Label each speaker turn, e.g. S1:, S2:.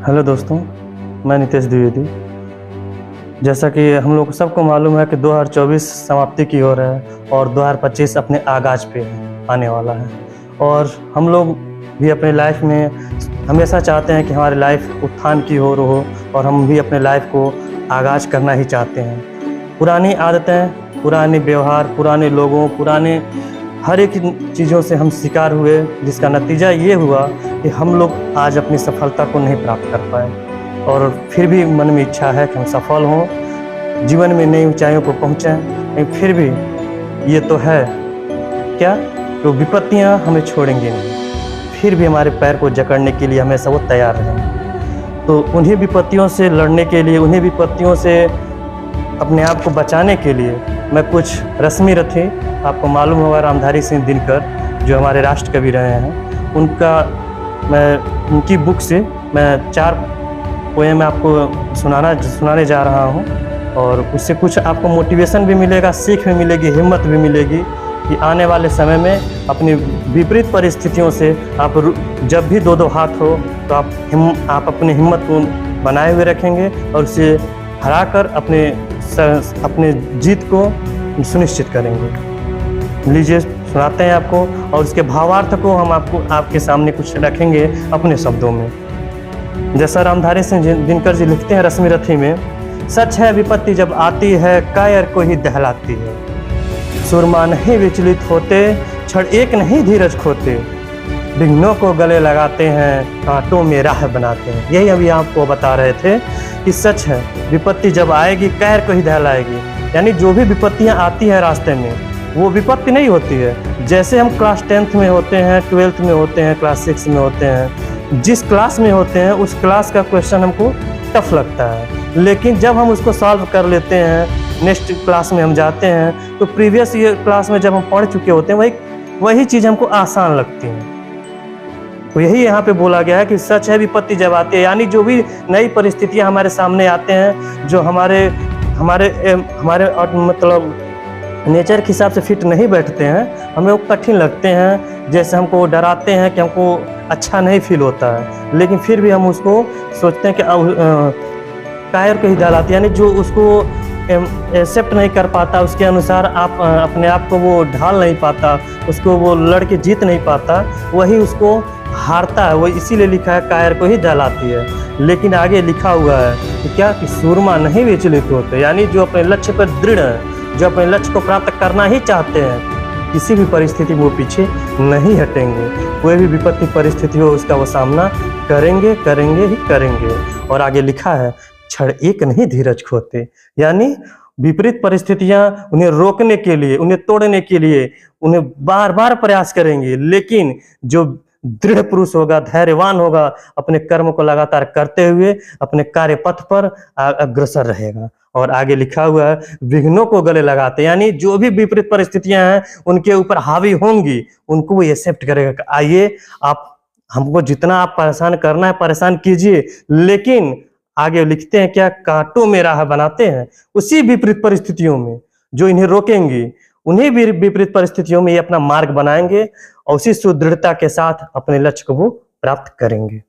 S1: Hello दोस्तों, मैं नितेश द्विवेदी। जैसा कि हम लोग सबको मालूम है कि 2024 समाप्ति की ओर है और 2025 अपने आगाज़ पे आने वाला है। और हम लोग भी अपने लाइफ में हमेशा चाहते हैं कि हमारी लाइफ उत्थान की ओर हो और हम भी अपने लाइफ को आगाज़ करना ही चाहते हैं। पुरानी आदतें, पुराने व्यवहार, पुराने लोगों, पुराने हर एक चीज़ों से हम शिकार हुए, जिसका नतीजा ये हुआ कि हम लोग आज अपनी सफलता को नहीं प्राप्त कर पाए। और फिर भी मन में इच्छा है कि हम सफल हों, जीवन में नई ऊंचाइयों को पहुँचें। लेकिन फिर भी ये तो है क्या, तो विपत्तियाँ हमें छोड़ेंगी नहीं, फिर भी हमारे पैर को जकड़ने के लिए हमेशा वो तैयार रहेंगे। तो उन्हीं विपत्तियों से लड़ने के लिए, उन्हीं विपत्तियों से अपने आप को बचाने के लिए मैं कुछ रश्मि रथी, आपको मालूम होगा रामधारी सिंह दिनकर जो हमारे राष्ट्र कवि रहे हैं, उनकी बुक से मैं 4 पोएम आपको सुनाने जा रहा हूँ। और उससे कुछ आपको मोटिवेशन भी मिलेगा, सीख भी मिलेगी, हिम्मत भी मिलेगी कि आने वाले समय में अपनी विपरीत परिस्थितियों से आप जब भी 2-2 हाथ हो तो आप अपनी हिम्मत को बनाए हुए रखेंगे और उसे हराकर अपने जीत को सुनिश्चित करेंगे। लीजिए सुनाते हैं आपको, और उसके भावार्थ को हम आपके सामने कुछ रखेंगे अपने शब्दों में। जैसा रामधारी सिंह दिनकर जी लिखते हैं रश्मि रथी में, सच है विपत्ति जब आती है कायर को ही दहलाती है, सुरमा नहीं विचलित होते, क्षण एक नहीं धीरज खोते, विघ्नों को गले लगाते हैं, कांटों में राह बनाते हैं। यही अभी आपको बता रहे थे कि सच है विपत्ति जब आएगी कायर को ही दहलाएगी। यानी जो भी विपत्तियां आती है रास्ते में, वो विपत्ति नहीं होती है। जैसे हम क्लास 10th में होते हैं, 12th में होते हैं, क्लास 6 में होते हैं, जिस क्लास में होते हैं उस क्लास का क्वेश्चन हमको टफ लगता है, लेकिन जब हम उसको सॉल्व कर लेते हैं, नेक्स्ट क्लास में हम जाते हैं तो प्रीवियस ईयर क्लास में जब हम पढ़ चुके होते हैं वही चीज़ हमको आसान लगती है। तो यही यहाँ पे बोला गया है कि सच है विपत्ति जब आती है, यानी जो भी नई परिस्थितियाँ हमारे सामने आते हैं, जो हमारे मतलब नेचर के हिसाब से फिट नहीं बैठते हैं, हमें वो कठिन लगते हैं, जैसे हमको डराते हैं कि हमको अच्छा नहीं फील होता है, लेकिन फिर भी हम उसको सोचते हैं कि कायर को ही दहलाती, यानी जो उसको एक्सेप्ट नहीं कर पाता, उसके अनुसार आप अपने आप को वो ढाल नहीं पाता, उसको वो लड़के जीत नहीं पाता, वही उसको हारता है। वो इसीलिए लिखा है कायर को ही दहलाती है। लेकिन आगे लिखा हुआ है कि क्या कि सूरमा नहीं विचलित होते, यानी जो अपने लक्ष्य पर दृढ़ है, जो अपने लक्ष्य को प्राप्त करना ही चाहते हैं, किसी भी परिस्थिति में वो पीछे नहीं हटेंगे। कोई भी विपत्ति परिस्थिति हो उसका वो सामना करेंगे ही करेंगे। और आगे लिखा है क्षण एक नहीं धीरज खोते, यानी विपरीत परिस्थितियां उन्हें रोकने के लिए, उन्हें तोड़ने के लिए उन्हें बार बार प्रयास करेंगे, लेकिन जो दृढ़ पुरुष होगा, धैर्यवान होगा, अपने कर्म को लगातार करते हुए अपने कार्य पथ पर अग्रसर रहेगा। और आगे लिखा हुआ है विघ्नों को गले लगाते, यानी जो भी विपरीत परिस्थितियां हैं उनके ऊपर हावी होंगी, उनको वो एक्सेप्ट करेगा। आइए, आप हमको जितना आप परेशान करना है परेशान कीजिए, लेकिन आगे लिखते हैं क्या, कांटों में राह बनाते हैं। उसी विपरीत परिस्थितियों में जो इन्हें रोकेंगी, उन्हीं विपरीत परिस्थितियों में ये अपना मार्ग बनाएंगे और उसी सुदृढ़ता के साथ अपने लक्ष्य को वो प्राप्त करेंगे।